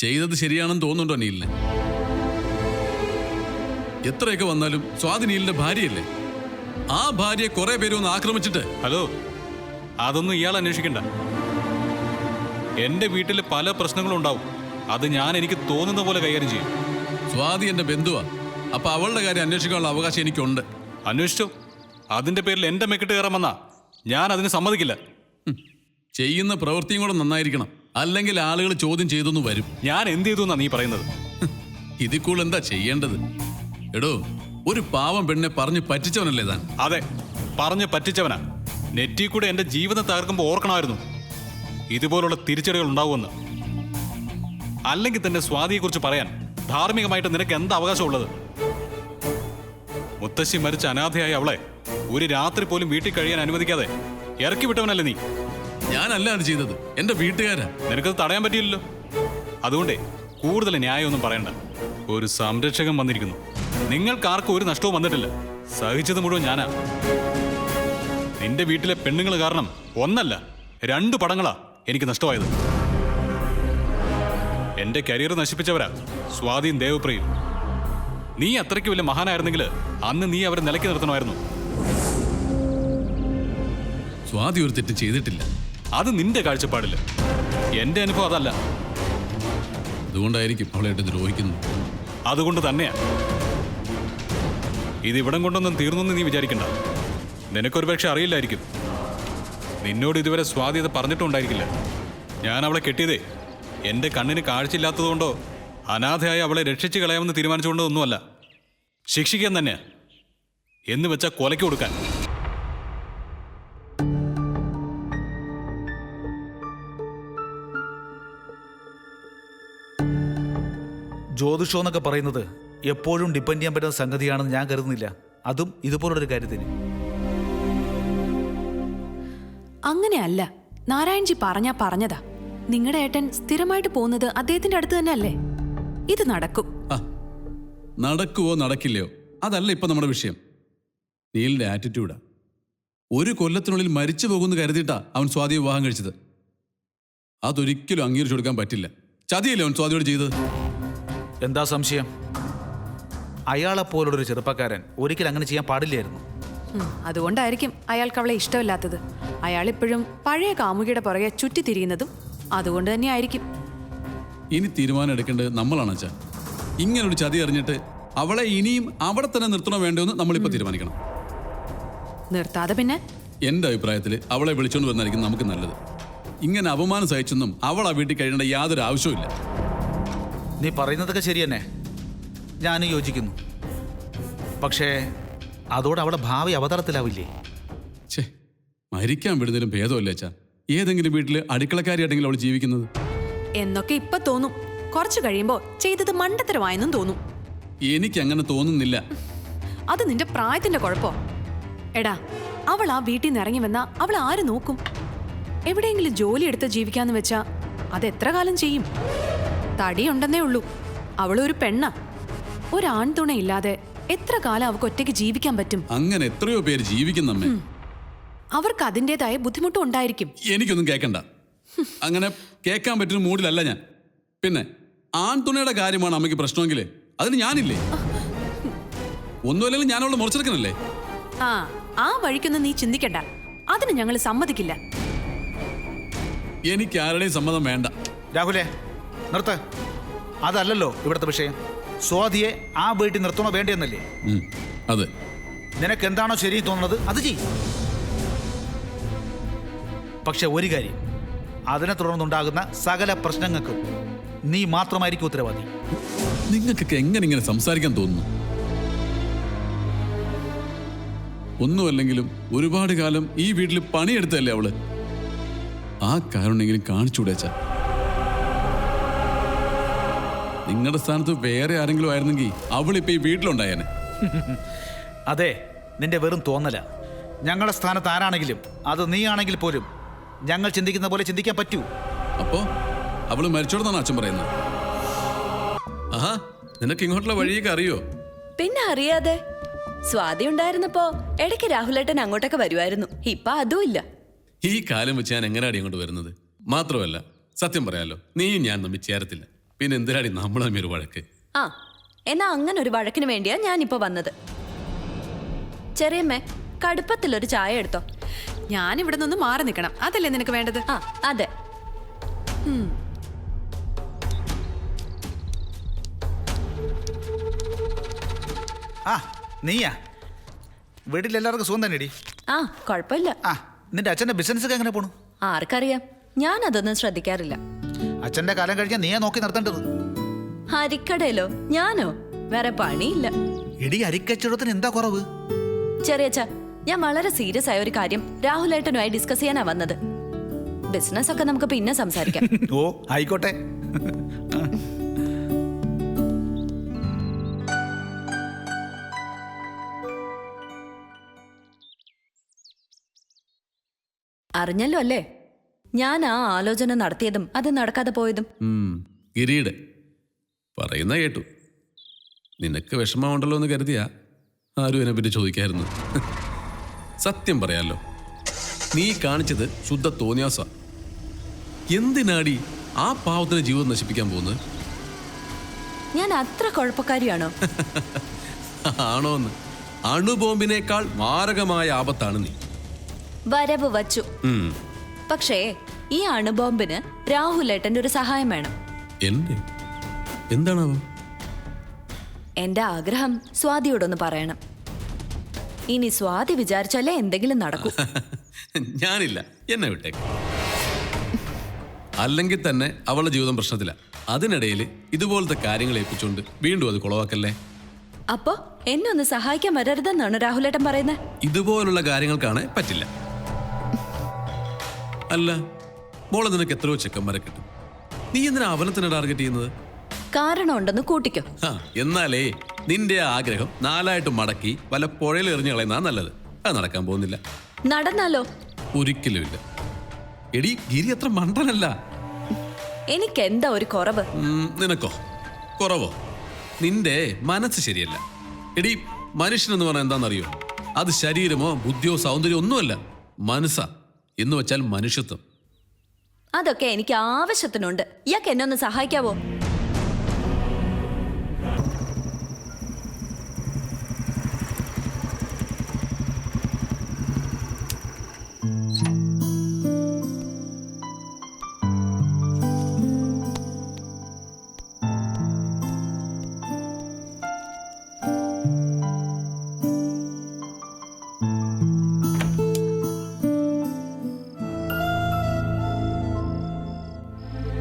ചെയ്തത് ശരിയാണെന്ന് തോന്നുന്നുണ്ടോ നീലിന്? എത്രയൊക്കെ വന്നാലും സ്വാതി നീലിന്റെ ഭാര്യയല്ലേ? ആ ഭാര്യയെ കുറെ പേര് ഒന്ന് ആക്രമിച്ചിട്ട്. ഹലോ, അതൊന്നും ഇയാൾ അന്വേഷിക്കണ്ട. എന്റെ വീട്ടിൽ പല പ്രശ്നങ്ങളും ഉണ്ടാവും. അത് ഞാൻ എനിക്ക് തോന്നുന്ന പോലെ കൈകാര്യം ചെയ്യും. സ്വാതി എന്റെ ബന്ധുവാ. അപ്പൊ അവളുടെ കാര്യം അന്വേഷിക്കാനുള്ള അവകാശം എനിക്കുണ്ട്. അന്വേഷിച്ചോ. അതിന്റെ പേരിൽ എന്റെ മെക്കിട്ട് കയറാൻ വന്നാ ഞാൻ അതിന് സമ്മതിക്കില്ല. ചെയ്യുന്ന പ്രവൃത്തിയും കൂടെ നന്നായിരിക്കണം, അല്ലെങ്കിൽ ആളുകൾ ചോദ്യം ചെയ്തൊന്നു വരും. ഞാൻ എന്ത് ചെയ്തു എന്നാ നീ പറയുന്നത്? ഇതിൽ കൂടുതൽ എന്താ ചെയ്യേണ്ടത്? എടോ, ഒരു പാവം പെണ്ണെ പറഞ്ഞു പറ്റിച്ചവനല്ലേ താൻ? അതെ, പറഞ്ഞു പറ്റിച്ചവനാ. നെറ്റി കൂടെ എന്റെ ജീവിതം തകർക്കുമ്പോൾ ഓർക്കണമായിരുന്നു ഇതുപോലുള്ള തിരിച്ചടികൾ ഉണ്ടാവുമെന്ന്. അല്ലെങ്കിൽ തന്നെ സ്വാതിയെക്കുറിച്ച് പറയാൻ ധാർമ്മികമായിട്ട് നിനക്ക് എന്താ അവകാശമുള്ളത്? മുത്തശ്ശി മരിച്ച അനാഥയായ അവളെ ഒരു രാത്രി പോലും വീട്ടിൽ കഴിയാൻ അനുവദിക്കാതെ ഇറക്കി വിട്ടവനല്ലേ നീ? ഞാനല്ല അത് ചെയ്തത്, എന്റെ വീട്ടുകാരാ. നിനക്കത് തടയാൻ പറ്റിയില്ലല്ലോ. അതുകൊണ്ടേ കൂടുതൽ ന്യായമൊന്നും പറയണ്ട. ഒരു സംരക്ഷകൻ വന്നിരിക്കുന്നു. നിങ്ങൾക്കാർക്കും ഒരു നഷ്ടവും വന്നിട്ടില്ല. സഹിച്ചത് മുഴുവൻ ഞാനാ. നിന്റെ വീട്ടിലെ പെണ്ണുങ്ങൾ കാരണം ഒന്നല്ല 2 പടങ്ങളാ എനിക്ക് നഷ്ടമായത്. എന്റെ കരിയർ നശിപ്പിച്ചവരാ സ്വാതിയും ദേവപ്രിയും. നീ അത്രയ്ക്ക് വലിയ മഹാനായിരുന്നെങ്കിൽ അന്ന് നീ അവരെ നിലയ്ക്ക് നിർത്തണമായിരുന്നു. സ്വാതി ഒരു തെറ്റ് ചെയ്തിട്ടില്ല. അത് നിന്റെ കാഴ്ചപ്പാടില്ല. എന്റെ അനുഭവം അതല്ല. അതുകൊണ്ടായിരിക്കും അവളായിട്ട് ദ്രോഹിക്കുന്നത്. അതുകൊണ്ട് തന്നെയാ. ഇതിവിടം കൊണ്ടൊന്നും തീർന്നെന്ന് നീ വിചാരിക്കണ്ട. നിനക്കൊരു പക്ഷെ അറിയില്ലായിരിക്കും. നിന്നോട് ഇതുവരെ സ്വാതി അത് പറഞ്ഞിട്ടുണ്ടായിരിക്കില്ല. ഞാൻ അവളെ കെട്ടിയതേ എന്റെ കണ്ണിന് കാഴ്ചയില്ലാത്തതുകൊണ്ടോ അനാഥയായി അവളെ രക്ഷിച്ച് കളയാമെന്ന് തീരുമാനിച്ചുകൊണ്ടോ ഒന്നുമല്ല. ശിക്ഷിക്കാൻ തന്നെയാ. എന്ന് വെച്ചാൽ കൊലയ്ക്ക് കൊടുക്കാൻ. ജ്യോതിഷം എന്നൊക്കെ പറയുന്നത് എപ്പോഴും ഡിപ്പെൻഡ് ചെയ്യാൻ പറ്റുന്ന സംഗതിയാണെന്ന് ഞാൻ കരുതുന്നില്ല. അതും ഇതുപോലൊരു കാര്യത്തിന്. അങ്ങനെയല്ല, നാരായൺജി പറഞ്ഞതാ. നിങ്ങളുടെ ഏട്ടൻ സ്ഥിരമായിട്ട് പോകുന്നത് അദ്ദേഹത്തിന്റെ അടുത്ത് തന്നെ അല്ലേ? ഇത് നടക്കും. നടക്കുവോ നടക്കില്ലയോ അതല്ല ഇപ്പൊ നമ്മുടെ വിഷയം. നീലിന്റെ ആറ്റിറ്റ്യൂഡാ. 1 കൊല്ലത്തിനുള്ളിൽ മരിച്ചു പോകുമെന്ന് കരുതിയിട്ടാ അവൻ സ്വാതിയെ വിവാഹം കഴിച്ചത്. അതൊരിക്കലും അംഗീകരിച്ചു കൊടുക്കാൻ പറ്റില്ല. ചതിയല്ലേ അവൻ സ്വാതിയോട് ചെയ്തത്? എന്താ സംശയം? അയാളെപ്പോലുള്ളൊരു ചെറുപ്പക്കാരൻ ഒരിക്കലും അങ്ങനെ ചെയ്യാൻ പാടില്ലായിരുന്നു. അതുകൊണ്ടായിരിക്കും അയാൾക്ക് അവളെ ഇഷ്ടമില്ലാത്തത്. അയാൾ ഇപ്പോഴും പഴയ കാമുകിയുടെ പുറകെ ചുറ്റിത്തിരിയുന്നതും അതുകൊണ്ട് തന്നെ ആയിരിക്കും. ഇനി തീരുമാനം എടുക്കേണ്ടത് നമ്മളാണ് അച്ഛാ. ഇങ്ങനൊരു ചതി അറിഞ്ഞിട്ട് അവളെ ഇനിയും അവിടെ തന്നെ നിർത്തണോ വേണ്ടോ എന്ന് നമ്മളിപ്പോൾ തീരുമാനിക്കണം. നിർത്താതെ പിന്നെ? എന്റെ അഭിപ്രായത്തിൽ അവളെ വിളിച്ചോണ്ട് വന്നായിരിക്കും നമുക്ക് നല്ലത്. ഇങ്ങനെ അപമാനം സഹിച്ചൊന്നും അവൾ ആ വീട്ടിൽ കഴിയേണ്ട യാതൊരു ആവശ്യവുമില്ല. നീ പറയുന്നതൊക്കെ ശരി തന്നെ, ഞാൻ യോജിക്കുന്നു. പക്ഷേ അതോടെ അവളുടെ ഭാവി അവതാരത്തിലാവില്ലേ? ഛേ, മരിക്കാൻ വിടുന്നതിലും ഭേദമല്ലേ അച്ഛാ ഏതെങ്കിലും വീട്ടിൽ അടുക്കളക്കാരിയായിട്ടെങ്കിലും അവൾ ജീവിക്കുന്നത്. എന്നൊക്കെ ഇപ്പൊ തോന്നും. കുറച്ചു കഴിയുമ്പോ ചെയ്തത് മണ്ടത്തരമായെന്നും തോന്നും. എനിക്ക് അങ്ങനെ തോന്നുന്നില്ല. അത് നിന്റെ പ്രായത്തിന്റെ കുഴപ്പോ? എടാ, അവൾ ആ വീട്ടിൽ നിന്ന് ഇറങ്ങി വന്നാ അവൾ ആര് നോക്കും? എവിടെയെങ്കിലും ജോലി എടുത്ത് ജീവിക്കാന്ന് വെച്ചാ അതെത്ര കാലം ചെയ്യും? തടിയുണ്ടെന്നേ ഉള്ളൂ. അവളൊരു പെണ്ണാ. ഒരാൺതുണയില്ലാതെ എത്ര കാലം അവൾക്ക് ഒറ്റയ്ക്ക് ജീവിക്കാൻ പറ്റും? അങ്ങനെ എത്രയോ പേര് ജീവിക്കുന്നമ്മേ. അവർക്ക് അതിൻ്റെതായ ബുദ്ധിമുട്ടും ഉണ്ടായിരിക്കും. എനിക്കൊന്നും കേൾക്കണ്ട. അങ്ങനെ കേൾക്കാൻ പറ്റുന്ന മൂഡിലല്ല ഞാൻ. പിന്നെ ആൺതുണയുടെ കാര്യമാണ് അമ്മയ്ക്ക് പ്രശ്നമെങ്കിലേ അതിന് ഞാനില്ലേ? ഒന്നുമല്ലെങ്കിൽ ഞാൻ അവളെ മുറിച്ചെടുക്കണല്ലേ? ആ വഴിക്കൊന്നും നീ ചിന്തിക്കണ്ട. അതിന് ഞങ്ങൾ സമ്മതിക്കില്ല. എനിക്ക് ആരുടെയും സമ്മതം വേണ്ട. രാഹുലേ, നിർത്ത്. അതല്ലല്ലോ ഇവിടുത്തെ വിഷയം. സ്വാതിയെ ആ വീട്ടിൽ നിർത്തണോ വേണ്ടെന്നല്ലേ? അതെ. നിനക്ക് എന്താണോ ശരി തോന്നുന്നത് അത് ചെയ്യും. പക്ഷെ ഒരു കാര്യം, അതിനെ തുടർന്നുണ്ടാകുന്ന സകല പ്രശ്നങ്ങൾക്കും നീ മാത്രമായിരിക്കും ഉത്തരവാദി. നിങ്ങൾക്കൊക്കെ എങ്ങനെ ഇങ്ങനെ സംസാരിക്കാൻ തോന്നുന്നു? ഒന്നുമല്ലെങ്കിലും ഒരുപാട് കാലം ഈ വീട്ടിൽ പണിയെടുത്തല്ലേ അവള്. ആ കാരണമെങ്കിലും കാണിച്ചുകൂടെച്ചാ. നിങ്ങളുടെ സ്ഥാനത്ത് വേറെ ആരെങ്കിലും ആയിരുന്നെങ്കിൽ അവളിപ്പോ ഈ വീട്ടിലുണ്ടായേനെ. അതെ, നിന്റെ വെറും തോന്നല. ഞങ്ങളുടെ സ്ഥാനത്ത് ആരാണെങ്കിലും, അത് നീ ആണെങ്കിൽ പോലും ഞങ്ങൾ ചിന്തിക്കുന്ന പോലെ ചിന്തിക്കാൻ പറ്റൂ. അപ്പോ അവള് മരിച്ചോടെന്നാണ് അച്ഛൻ പറയുന്നത്? ആഹാ, നിനക്ക് ഇങ്ങോട്ടുള്ള വഴിയൊക്കെ അറിയോ? പിന്നെ അറിയാതെ. സ്വാതി ഉണ്ടായിരുന്നപ്പോ ഇടയ്ക്ക് രാഹുലേട്ടൻ അങ്ങോട്ടൊക്കെ വരുമായിരുന്നു. ഇപ്പൊ അതും ഇല്ല. ഈ കാലം വെച്ച് ഞാൻ എങ്ങനെയാണ് അങ്ങോട്ട് വരുന്നത്? മാത്രമല്ല സത്യം പറയാലോ, നീയും ഞാൻ തമ്മിൽ ചേരത്തില്ല. പിന്നെ എന്തിനാടി നമ്മൾ തമ്മിൽ ഒരു വഴക്ക്? ആ എന്നാ അങ്ങനെ ഒരു വഴക്കിന് വേണ്ടിയാ ഞാനിപ്പോ വന്നത്. ചെറിയമ്മേ, കടുപ്പത്തിലൊരു ചായ എടുത്തോ. ഞാൻ ഇവിടെ നിന്ന് മാറി നിൽക്കണം, അതല്ലേ നിനക്ക് വേണ്ടത്? ആ അതെ. ആ നീയാ? വീട്ടിലെല്ലാവർക്കും സുഖം തന്നെടി? ആ കുഴപ്പമില്ല. ആ നിന്റെ അച്ഛൻ്റെ ബിസിനസ്സൊക്കെ എങ്ങനെ പോണു? ആർക്കറിയാം, ഞാൻ അതൊന്നും ശ്രദ്ധിക്കാറില്ല. അച്ഛൻ്റെ കാലം കഴിഞ്ഞാൽ നീയാ നോക്കി നിർത്തേണ്ടത്. അരിക്കടയിലോ? ഞാനോ? വേറെ പണിയില്ല. എടി അരിക്കച്ചവടത്തിന് എന്താ കുറവ്? ചെറിയച്ച, ഞാൻ വളരെ സീരിയസ് ആയ ഒരു കാര്യം രാഹുലേട്ടനുമായി ഡിസ്കസ് ചെയ്യാനാ വന്നത്. ബിസിനസ് ഒക്കെ നമുക്ക് പിന്നെ സംസാരിക്കാം. ഓ ആയിക്കോട്ടെ. അറിഞ്ഞല്ലോ അല്ലേ ഞാൻ ആ ആലോചന നടത്തിയതും അത് നടക്കാതെ പോയതും? ഗിരിയുടെ പറയുന്ന കേട്ടു. നിനക്ക് വിഷമമുണ്ടല്ലോ എന്ന് കരുതിയാ ആരും എന്നെപ്പറ്റി ചോദിക്കായിരുന്നു. സത്യം പറയാലോ, നീ കാണിച്ചത് ശുദ്ധ തോന്നിയാസ. എന്തിനാടി ആ പാവത്തിന് ജീവിതം നശിപ്പിക്കാൻ പോകുന്നത്? ഞാൻ അത്ര കുഴപ്പക്കാരിയാണോ? ആണോന്ന്? അണുബോംബിനേക്കാൾ മാരകമായ ആപത്താണ് നീ. വരവ് വച്ചു. പക്ഷേ ഈ അണുബോംബിന് രാഹുലേട്ടന്റെ ഒരു സഹായം വേണം. എന്റെ എന്താണാവോ? എന്റെ ആഗ്രഹം സ്വാതിയോടൊന്ന് പറയണം. ഇനി സ്വാതി വിചാരിച്ചാലേ എന്തെങ്കിലും നടക്കൂ. ഞാനില്ല, എന്നെ വിട്ടേക്ക്. അല്ലെങ്കിൽ തന്നെ അവളുടെ ജീവിതം പ്രശ്നത്തില. അതിനിടയിൽ ഇതുപോലത്തെ കാര്യങ്ങൾ ഏൽപ്പിച്ചുകൊണ്ട് വീണ്ടും അത് കുളവാക്കല്ലേ. അപ്പോ എന്നെ ഒന്ന് സഹായിക്കാൻ വരരുതെന്നാണ് രാഹുലേട്ടൻ പറയുന്നത്? ഇതുപോലുള്ള കാര്യങ്ങൾക്കാണ് പറ്റില്ല. അല്ല മോളെ, നിനക്ക് എത്രയോ ചെക്കന്മാരെ കിട്ടും. നീ എന്തിനാ അവനെ തന്നെ ടാർഗറ്റ് ചെയ്യുന്നത്? കാരണം ഉണ്ടെന്ന് കൂട്ടിക്കോ. എന്നാലേ നിന്റെ ആഗ്രഹം 4 മടക്കി വല്ല പുഴയിൽ എറിഞ്ഞു കളയുന്നതാ നല്ലത്. അത് നടക്കാൻ പോകുന്നില്ല. നടന്നാലോ? ഒരിക്കലും ഇല്ല. എടി ഗിരി അത്ര മണ്ടനല്ല. എനിക്ക് എന്താ ഒരു കുറവ്? നിനക്കോ കുറവോ? നിന്റെ മനസ്സ് ശരിയല്ല. എടി മനുഷ്യനെന്ന് പറഞ്ഞാൽ എന്താണെന്നറിയോ? അത് ശരീരമോ ബുദ്ധിയോ സൗന്ദര്യമോ ഒന്നുമല്ല, മനസ്സാ. എന്ന് വെച്ചാൽ മനുഷ്യത്വം. അതൊക്കെ എനിക്ക് ആവശ്യത്തിനുണ്ട്. ഇയാൾക്ക് എന്നെ ഒന്ന് സഹായിക്കാവോ?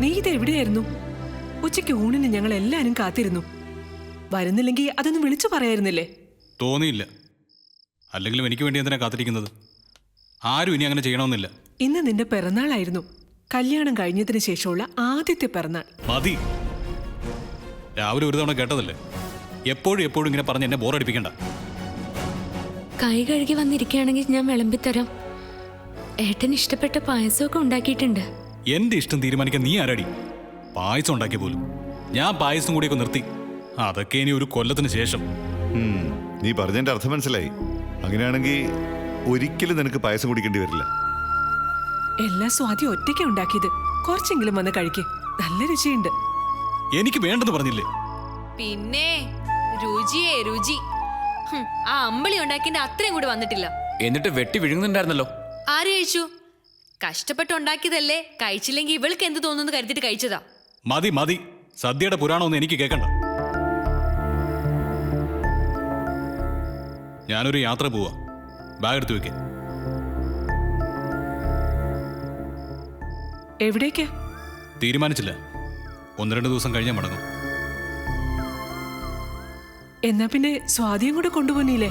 നീ ഇത് എവിടെയായിരുന്നു? ഉച്ചയ്ക്ക് ഊണിന് ഞങ്ങൾ എല്ലാരും കാത്തിരുന്നു. വരുന്നില്ലെങ്കിൽ അതൊന്ന് വിളിച്ചു പറയായിരുന്നില്ലേ? തോന്നിയില്ല. അല്ലെങ്കിലും എനിക്ക് വേണ്ടി എന്തിനാ കാത്തിരിക്കുന്നത്? ആരും ഇനി അങ്ങനെ ചെയ്യണമെന്നില്ല. ഇന്ന് നിന്റെ പിറന്നാളായിരുന്നു. കല്യാണം കഴിഞ്ഞതിന് ശേഷമുള്ള ആദ്യത്തെ പിറന്നാൾ. മതി. രാവിലെ ഒരു തവണ കേട്ടതല്ലേ. എപ്പോഴും എപ്പോഴും ഇങ്ങനെ പറഞ്ഞ് എന്നെ ബോറടിപ്പിക്കണ്ട. കൈ കഴുകി വന്നിരിക്കുകയാണെങ്കിൽ ഞാൻ വിളമ്പിത്തരാം. ഏട്ടന് ഇഷ്ടപ്പെട്ട പായസമൊക്കെ ഉണ്ടാക്കിയിട്ടുണ്ട്. എന്റെ ഇഷ്ടം തീരുമാനിക്കാൻ നീ ആരാടി? പായസം ഉണ്ടാക്കിയ പോലും. ഞാൻ പായസം കൂടിയൊക്കെ നിർത്തി. അതൊക്കെ ഇനി ഒരു കൊല്ലത്തിന് ശേഷം. നീ പറഞ്ഞതിന്റെ അർത്ഥം മനസ്സിലായി. അങ്ങനെയാണെങ്കിൽ ഒരിക്കലും നിനക്ക് പായസം കുടിക്കേണ്ടി വരില്ല. എല്ലാ സ്വാതി ഒറ്റയ്ക്കാ ഉണ്ടാക്കിയത്. കുറച്ചെങ്കിലും വന്ന് കഴിക്ക്, നല്ല രുചിയുണ്ട്. എനിക്ക് വേണ്ടെന്ന് പറഞ്ഞില്ലേ? പിന്നെ രുചിയേ രുചി. ആ അമ്പളി ഉണ്ടാക്കിന്റെ അത്രയും കൂടി വന്നിട്ടില്ല. എന്നിട്ട് വെട്ടി വിഴുങ്ങുന്നുണ്ടായിരുന്നല്ലോ. ആര് കഴിച്ചു? കഷ്ടപ്പെട്ടുണ്ടാക്കിയതല്ലേ. കഴിച്ചില്ലെങ്കിൽ ഇവൾക്ക് എന്ത് തോന്നുന്നു കരുതിട്ട് കഴിച്ചതാ. മതി മതി. സദ്യയുടെ പുരാണമൊന്നും എനിക്ക് കേൾക്കണ്ട. ഞാനൊരു യാത്ര പോവാ. ബാഗ് എടുത്തു വെക്കേ. എവിടേക്കാ? തീരുമാനിച്ചില്ല. 1-2 ദിവസം കഴിഞ്ഞാൽ മടങ്ങും. എന്നാ പിന്നെ സ്വാതിയും കൂടെ കൊണ്ടുപോന്നില്ലേ?